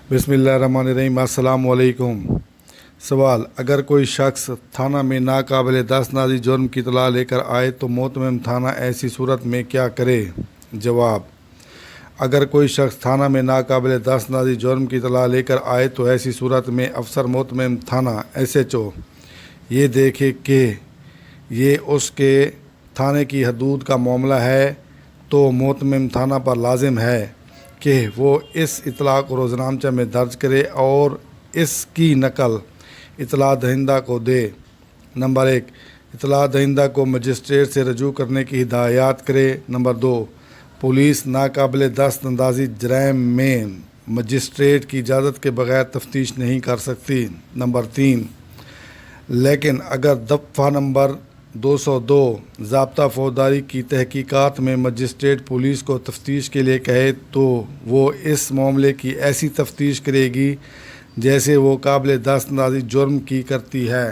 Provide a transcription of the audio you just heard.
बिस्मिल्लाहिर्रहमानिर्रहीम। अस्सलाम वालेकुम। सवाल: अगर कोई शख्स थाना में नाकाबिल दस्तनाज़ी जुर्म की इत्तला लेकर आए तो मोहतमिम थाना ऐसी सूरत में क्या करे? जवाब: अगर कोई शख्स थाना में नाकाबिल दस्तनाज़ी जुर्म की इत्तला लेकर आए तो ऐसी सूरत में अफसर मोहतमिम थाना SHO ये देखे कि ये उसके थाने की हदूद का मामला है तो मोहतमिम थाना पर लाजिम है कि वो इस इत्तला को रोज़नामचा में दर्ज करे और इसकी नकल इत्तला दहिंदा को दे। नंबर 1, इत्तला दहिंदा को मजिस्ट्रेट से रजू करने की हिदायत करे। नंबर 2, पुलिस नाकाबिल दस्तअंदाज़ी जराइम में मजिस्ट्रेट की इजाज़त के बगैर तफ्तीश नहीं कर सकती। नंबर 3, लेकिन अगर दफ़ा नंबर 202 ज़ाब्ता फौजदारी की तहकीकात में मजिस्ट्रेट पुलिस को तफ्तीश के लिए कहे तो वो इस मामले की ऐसी तफ्तीश करेगी जैसे वो काबिल दस्तअंदाज़ी जुर्म की करती है।